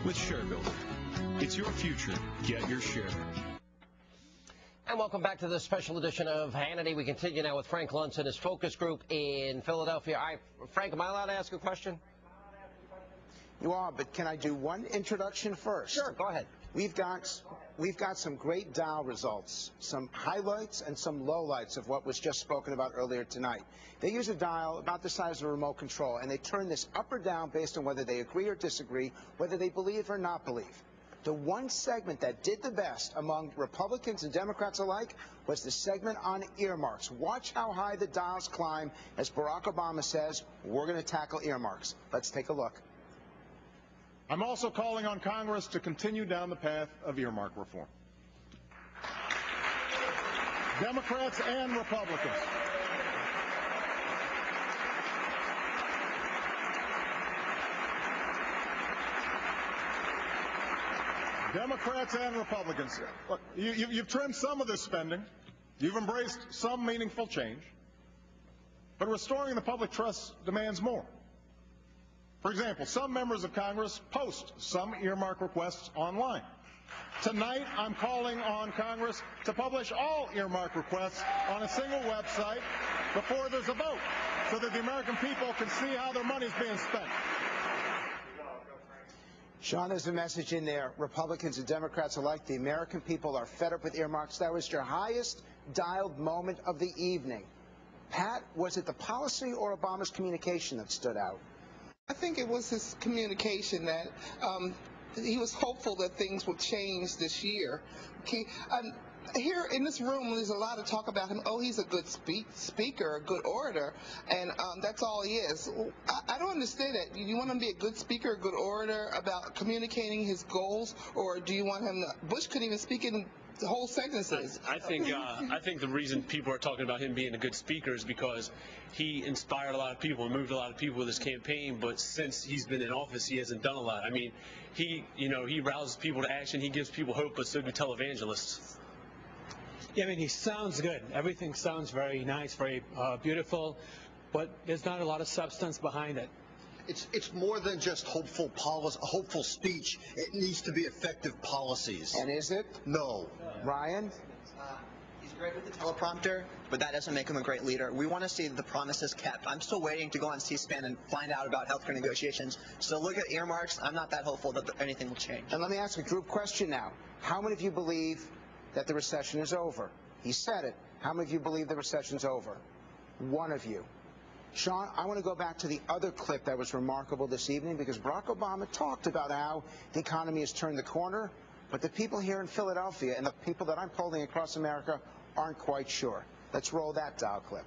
with ShareBuilder. It's your future. Get your share. And welcome back to this special edition of Hannity. We continue now with Frank Luntz and his focus group in Philadelphia. Frank, am I allowed to ask a question? You are, but can I do one introduction first? Sure, go ahead. We've got some great dial results, some highlights and some lowlights of what was just spoken about earlier tonight. They use a dial about the size of a remote control, and they turn this up or down based on whether they agree or disagree, whether they believe or not believe. The one segment that did the best among Republicans and Democrats alike was the segment on earmarks. Watch how high the dials climb as Barack Obama says, we're going to tackle earmarks. Let's take a look. I'm also calling on Congress to continue down the path of earmark reform. Democrats and Republicans. Democrats and Republicans. Look, you've trimmed some of this spending. You've embraced some meaningful change. But restoring the public trust demands more. For example, some members of Congress post some earmark requests online. Tonight, I'm calling on Congress to publish all earmark requests on a single website before there's a vote, so that the American people can see how their money is being spent. Sean, there's a message in there. Republicans and Democrats alike, the American people are fed up with earmarks. That was your highest dialed moment of the evening. Pat, was it the policy or Obama's communication that stood out? I think it was his communication that he was hopeful that things would change this year. Here in this room, there's a lot of talk about him. Oh, he's a good speaker, a good orator, and that's all he is. I don't understand that. Do you want him to be a good speaker, a good orator about communicating his goals, or do you want him to? Bush couldn't even speak in whole sentences. I think the reason people are talking about him being a good speaker is because he inspired a lot of people and moved a lot of people with his campaign, but since he's been in office, he hasn't done a lot. I mean, he rouses people to action, he gives people hope, but so do televangelists. Yeah, I mean, he sounds good. Everything sounds very nice, very beautiful, but there's not a lot of substance behind it. It's more than just hopeful speech. It needs to be effective policies. And is it? No. Ryan? He's great with the teleprompter, but that doesn't make him a great leader. We want to see the promises kept. I'm still waiting to go on C-SPAN and find out about healthcare negotiations. So look at earmarks. I'm not that hopeful that anything will change. And let me ask a group question now. How many of you believe that the recession is over? He said it. How many of you believe the recession's over? One of you. Sean, I want to go back to the other clip that was remarkable this evening, because Barack Obama talked about how the economy has turned the corner, but the people here in Philadelphia and the people that I'm polling across America aren't quite sure. Let's roll that dial clip.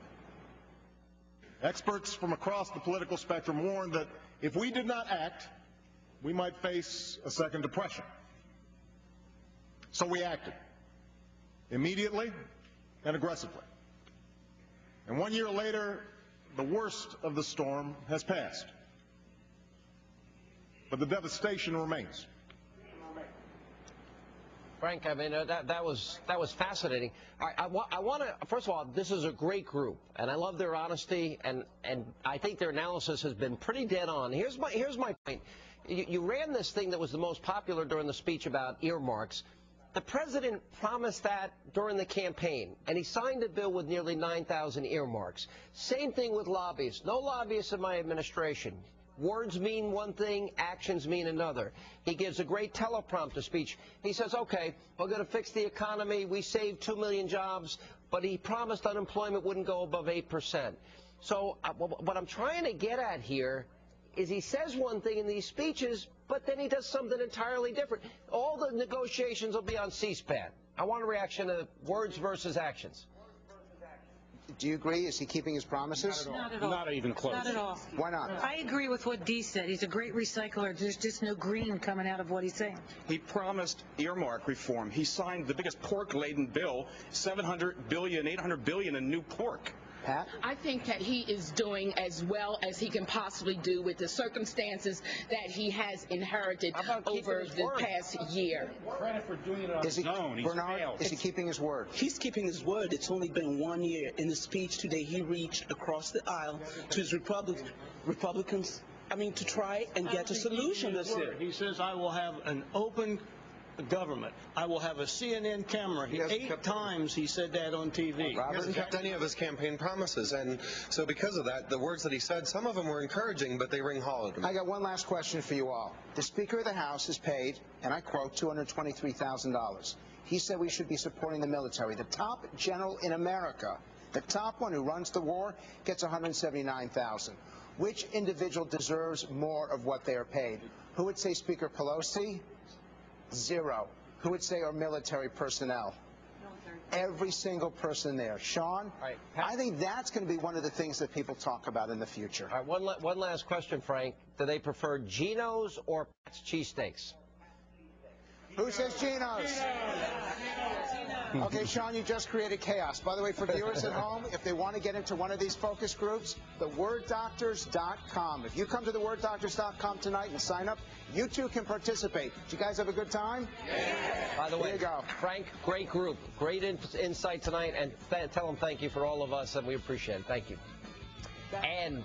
Experts from across the political spectrum warned that if we did not act, we might face a second depression. So we acted, immediately and aggressively. And 1 year later, the worst of the storm has passed, but the devastation remains. Frank, I mean, that was fascinating. I want to, first of all, this is a great group, and I love their honesty, and I think their analysis has been pretty dead on. Here's my point. You ran this thing that was the most popular during the speech about earmarks. The president promised that during the campaign, and he signed a bill with nearly 9,000 earmarks. Same thing with lobbyists. No lobbyists in my administration. Words mean one thing, actions mean another. He gives a great teleprompter speech. He says, okay, we're going to fix the economy. We saved 2 million jobs, but he promised unemployment wouldn't go above 8%. So what I'm trying to get at here is he says one thing in these speeches, but then he does something entirely different. All the negotiations will be on C-SPAN. I want a reaction to words versus actions. Do you agree? Is he keeping his promises? Not at all. Not even close. Not at all. Why not? I agree with what Dee said. He's a great recycler. There's just no green coming out of what he's saying. He promised earmark reform. He signed the biggest pork-laden bill, $700 billion, $800 billion in new pork. Pat? I think that he is doing as well as he can possibly do with the circumstances that he has inherited over the past year. Credit for doing it on his own. Bernard, is he keeping his word? He's keeping his word. It's only been 1 year. In the speech today, he reached across the aisle to his Republicans to try and get a solution this year. He says, I will have an open government. I will have a CNN camera. 8 times he said that on TV. He hasn't kept any of his campaign promises, and so because of that, the words that he said, some of them were encouraging, but they ring hollow to me. I got one last question for you all. The Speaker of the House is paid, and I quote, $223,000. He said we should be supporting the military. The top general in America, the top one who runs the war, gets $179,000. Which individual deserves more of what they are paid? Who would say Speaker Pelosi? 0. Who would say our military personnel? Every single person there. Sean, I think that's going to be one of the things that people talk about in the future. All right, one last question, Frank. Do they prefer Geno's or Pat's cheesesteaks? Who says Geno's? Okay, Sean, you just created chaos. By the way, for viewers at home, if they want to get into one of these focus groups, theworddoctors.com. If you come to theworddoctors.com tonight and sign up, you too can participate. Did you guys have a good time? Yeah. By the way, here you go. Frank, great group. Great insight tonight, and tell them thank you for all of us, and we appreciate it. Thank you. And